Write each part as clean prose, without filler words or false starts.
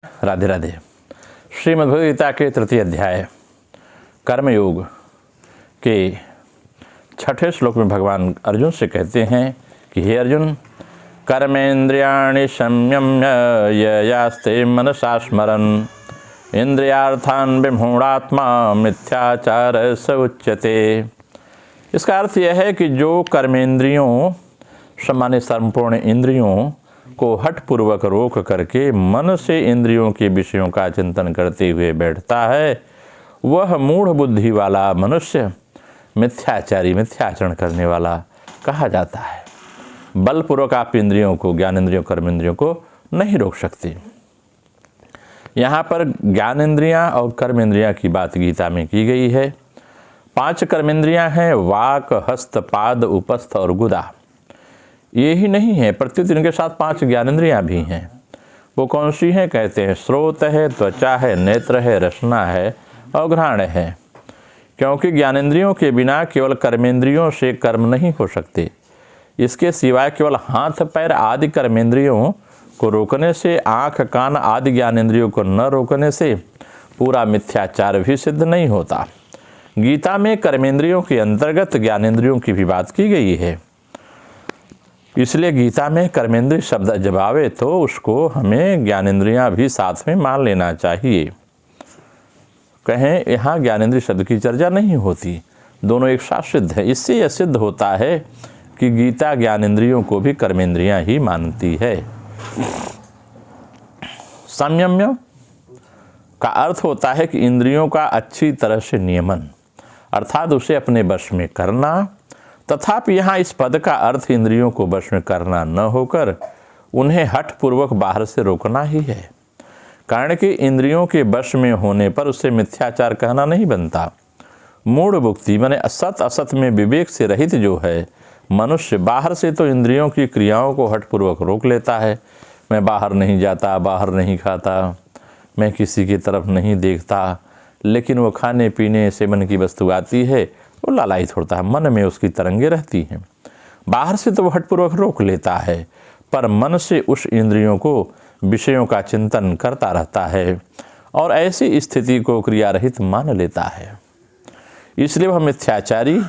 राधे राधे। श्रीमद् भगवद गीता के तृतीय अध्याय कर्मयोग के छठे श्लोक में भगवान अर्जुन से कहते हैं कि हे अर्जुन, कर्मेन्द्रियाणि संयम्य ययास्ते मनसा स्मरन् इंद्रियार्थान् विमूढ़ात्मा मिथ्याचार स उच्यते। इसका अर्थ यह है कि जो कर्मेंद्रियों सामान्य संपूर्ण इंद्रियों को हठपूर्वक रोक करके मन से इंद्रियों के विषयों का चिंतन करते हुए बैठता है, वह मूढ़ बुद्धि वाला मनुष्य मिथ्याचारी, मिथ्याचरण करने वाला कहा जाता है। बलपूर्वक आप इंद्रियों को, ज्ञानेंद्रियों, कर्मेंद्रियों को नहीं रोक सकते। यहाँ पर ज्ञानेंद्रियाँ और कर्मेंद्रियाँ की बात गीता में की गई है। 5 कर्मेंद्रियाँ हैं, वाक, हस्त, पाद, उपस्थ और गुदा। ये ही नहीं है, प्रत्युत इनके साथ 5 ज्ञानेंद्रियाँ भी हैं। वो कौन सी हैं? कहते हैं स्रोत है, त्वचा है, नेत्र है, रसना है और घ्राण है। क्योंकि ज्ञानेंद्रियों के बिना केवल कर्मेंद्रियों से कर्म नहीं हो सकते। इसके सिवाय केवल हाथ, पैर आदि कर्मेंद्रियों को रोकने से, आँख, कान आदि ज्ञानेंद्रियों को न रोकने से पूरा मिथ्याचार भी सिद्ध नहीं होता। गीता में कर्मेंद्रियों के अंतर्गत ज्ञानेंद्रियों की भी बात की गई है। इसलिए गीता में कर्मेंद्रिय शब्द जब आवे तो उसको हमें ज्ञानेंद्रियां भी साथ में मान लेना चाहिए। कहें यहाँ ज्ञानेंद्रिय शब्द की चर्चा नहीं होती, दोनों एक साथ सिद्ध है। इससे यह सिद्ध होता है कि गीता ज्ञानेंद्रियों को भी कर्मेंद्रियां ही मानती है। संयम्य का अर्थ होता है कि इंद्रियों का अच्छी तरह से नियमन, अर्थात उसे अपने वश में करना। तथापि यहाँ इस पद का अर्थ इंद्रियों को वश में करना न होकर उन्हें हठपूर्वक बाहर से रोकना ही है। कारण कि इंद्रियों के वश में होने पर उसे मिथ्याचार कहना नहीं बनता। मूढ़ बुद्धि माने असत असत में विवेक से रहित जो है मनुष्य, बाहर से तो इंद्रियों की क्रियाओं को हठपूर्वक रोक लेता है। मैं बाहर नहीं जाता, बाहर नहीं खाता, मैं किसी की तरफ नहीं देखता, लेकिन वो खाने पीने सेवन की वस्तु आती है, वो लालायित होता है, मन में उसकी तरंगे रहती हैं। बाहर से तो वो हठपूर्वक रोक लेता है, पर मन से उस इंद्रियों को विषयों का चिंतन करता रहता है और ऐसी स्थिति को क्रिया रहित मान लेता है। इसलिए वह मिथ्याचारी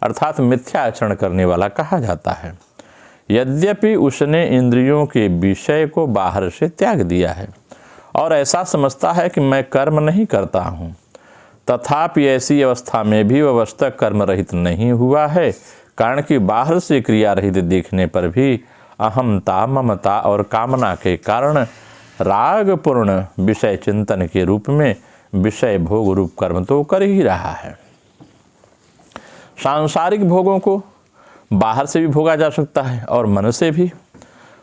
अर्थात मिथ्याचरण करने वाला कहा जाता है। यद्यपि उसने इंद्रियों के विषय को बाहर से त्याग दिया है और ऐसा समझता है कि मैं कर्म नहीं करता हूँ, तथापि ऐसी अवस्था में भी वह वस्तु कर्म रहित नहीं हुआ है। कारण कि बाहर से क्रिया रहित देखने पर भी अहमता, ममता और कामना के कारण रागपूर्ण विषय चिंतन के रूप में विषय भोग रूप कर्म तो कर ही रहा है। सांसारिक भोगों को बाहर से भी भोगा जा सकता है और मन से भी।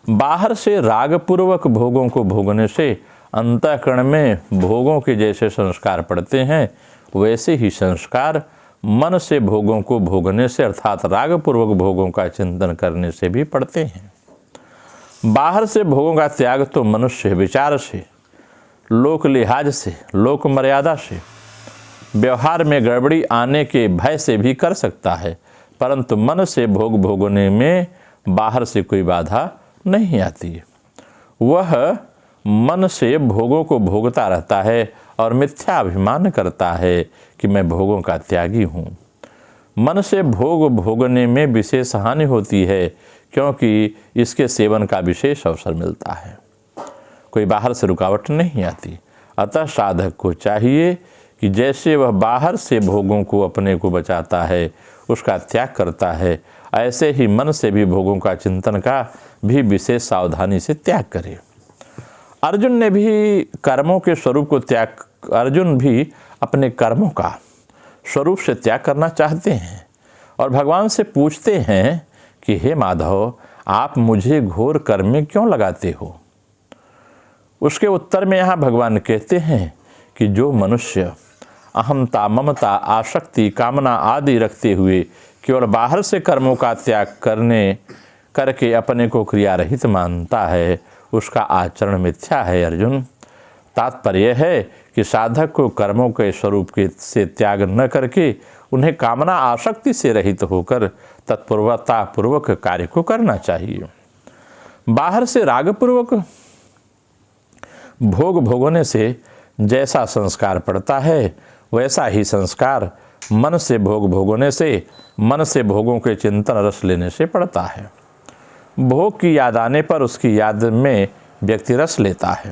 बाहर से रागपूर्वक भोगों को भोगने से अंतःकरण में भोगों के जैसे संस्कार पड़ते हैं, वैसे ही संस्कार मन से भोगों को भोगने से अर्थात रागपूर्वक भोगों का चिंतन करने से भी पड़ते हैं। बाहर से भोगों का त्याग तो मनुष्य विचार से, लोक लिहाज से, लोक मर्यादा से, व्यवहार में गड़बड़ी आने के भय से भी कर सकता है, परंतु मन से भोग भोगने में बाहर से कोई बाधा नहीं आती। वह मन से भोगों को भोगता रहता है और मिथ्या अभिमान करता है कि मैं भोगों का त्यागी हूँ। मन से भोग भोगने में विशेष हानि होती है, क्योंकि इसके सेवन का विशेष अवसर मिलता है, कोई बाहर से रुकावट नहीं आती। अतः साधक को चाहिए कि जैसे वह बाहर से भोगों को अपने को बचाता है, उसका त्याग करता है, ऐसे ही मन से भी भोगों का चिंतन का भी विशेष सावधानी से त्याग करे। अर्जुन ने भी कर्मों के स्वरूप को अर्जुन भी अपने कर्मों का स्वरूप से त्याग करना चाहते हैं और भगवान से पूछते हैं कि हे माधव, आप मुझे घोर कर्म में क्यों लगाते हो? उसके उत्तर में यहाँ भगवान कहते हैं कि जो मनुष्य अहमता, ममता, आसक्ति, कामना आदि रखते हुए केवल बाहर से कर्मों का त्याग करके अपने को क्रिया रहित मानता है, उसका आचरण मिथ्या है। अर्जुन, तात्पर्य है कि साधक को कर्मों के स्वरूप से त्याग न करके उन्हें कामना आसक्ति से रहित होकर तत्पूर्वता पूर्वक कार्य को करना चाहिए। बाहर से रागपूर्वक भोग भोगने से जैसा संस्कार पड़ता है वैसा ही संस्कार मन से भोग भोगने से, मन से भोगों के चिंतन रस लेने से पड़ता है। भोग की याद आने पर उसकी याद में व्यक्ति रस लेता है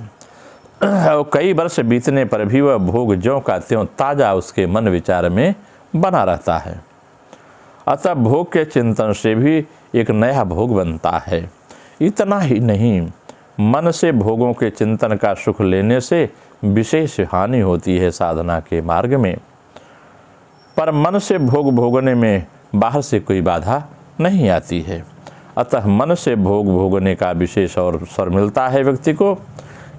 और कई वर्ष बीतने पर भी वह भोग ज्यों का त्यों ताज़ा उसके मन विचार में बना रहता है। अतः भोग के चिंतन से भी एक नया भोग बनता है। इतना ही नहीं, मन से भोगों के चिंतन का सुख लेने से विशेष हानि होती है साधना के मार्ग में। पर मन से भोग भोगने में बाहर से कोई बाधा नहीं आती है। अतः मन से भोग भोगने का विशेष अवसर मिलता है व्यक्ति को।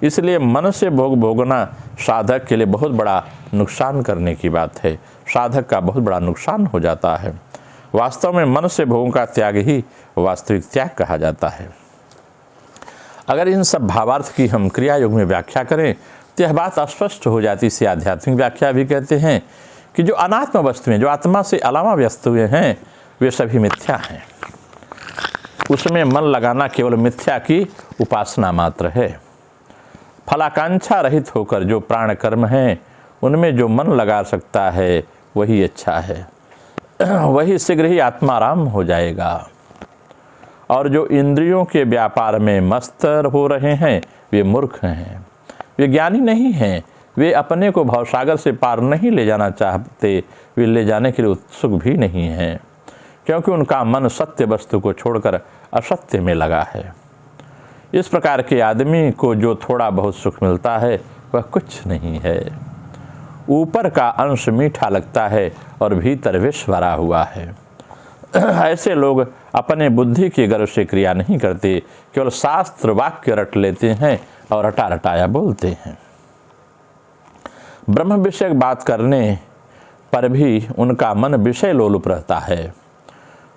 इसलिए मन से भोग भोगना साधक के लिए बहुत बड़ा नुकसान करने की बात है। साधक का बहुत बड़ा नुकसान हो जाता है। वास्तव में मन से भोगों का त्याग ही वास्तविक त्याग कहा जाता है। अगर इन सब भावार्थ की हम क्रिया योग में व्याख्या करें तो यह बात स्पष्ट हो जाती। इसे आध्यात्मिक व्याख्या भी कहते हैं कि जो अनात्म वस्तुएं, जो आत्मा से अलावा वस्तुएं हैं, वे सभी मिथ्या हैं। उसमें मन लगाना केवल मिथ्या की उपासना मात्र है। फलाकांक्षा रहित होकर जो प्राण कर्म हैं उनमें जो मन लगा सकता है वही अच्छा है, वही शीघ्र ही आत्माराम हो जाएगा। और जो इंद्रियों के व्यापार में मस्त हो रहे हैं वे मूर्ख हैं, वे ज्ञानी नहीं हैं। वे अपने को भवसागर से पार नहीं ले जाना चाहते, वे ले जाने के लिए उत्सुक भी नहीं हैं, क्योंकि उनका मन सत्य वस्तु को छोड़कर असत्य में लगा है। इस प्रकार के आदमी को जो थोड़ा बहुत सुख मिलता है वह कुछ नहीं है। ऊपर का अंश मीठा लगता है और भीतर विष भरा हुआ है। ऐसे लोग अपने बुद्धि के गर्व से क्रिया नहीं करते, केवल शास्त्र वाक्य रट लेते हैं और रटा रटाया बोलते हैं। ब्रह्म विषयक बात करने पर भी उनका मन विषय लोलुप रहता है।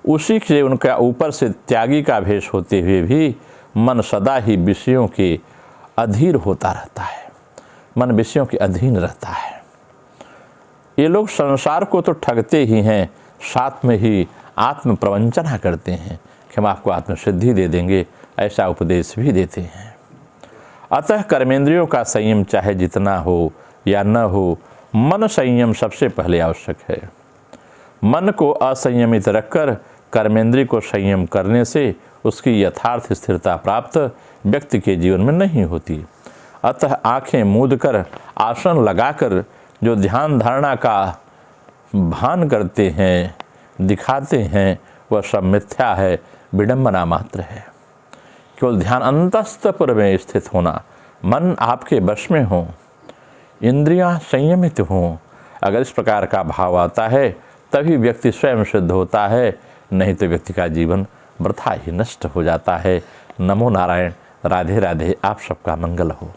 उसी से उनका ऊपर से त्यागी का भेष होते हुए भी मन सदा ही विषयों के अधीर होता रहता है। मन विषयों के अधीन रहता है। ये लोग संसार को तो ठगते ही हैं, साथ में ही आत्म प्रवंचना करते हैं कि हम आपको आत्मसिद्धि दे देंगे, ऐसा उपदेश भी देते हैं। अतः कर्मेंद्रियों का संयम चाहे जितना हो या न हो, मन संयम सबसे पहले आवश्यक है। मन को असंयमित रखकर कर्मेंद्रिय को संयम करने से उसकी यथार्थ स्थिरता प्राप्त व्यक्ति के जीवन में नहीं होती। अतः आंखें मूंद कर, आसन लगाकर जो ध्यान धारणा का भान करते हैं, दिखाते हैं, वह सब मिथ्या है, विडंबना मात्र है। केवल ध्यान अंतस्तपुर में स्थित होना, मन आपके वश में हो, इंद्रियां संयमित हों, अगर इस प्रकार का भाव आता है तभी व्यक्ति स्वयं सिद्ध होता है, नहीं तो व्यक्ति का जीवन वृथा ही नष्ट हो जाता है। नमो नारायण। राधे राधे। आप सबका मंगल हो।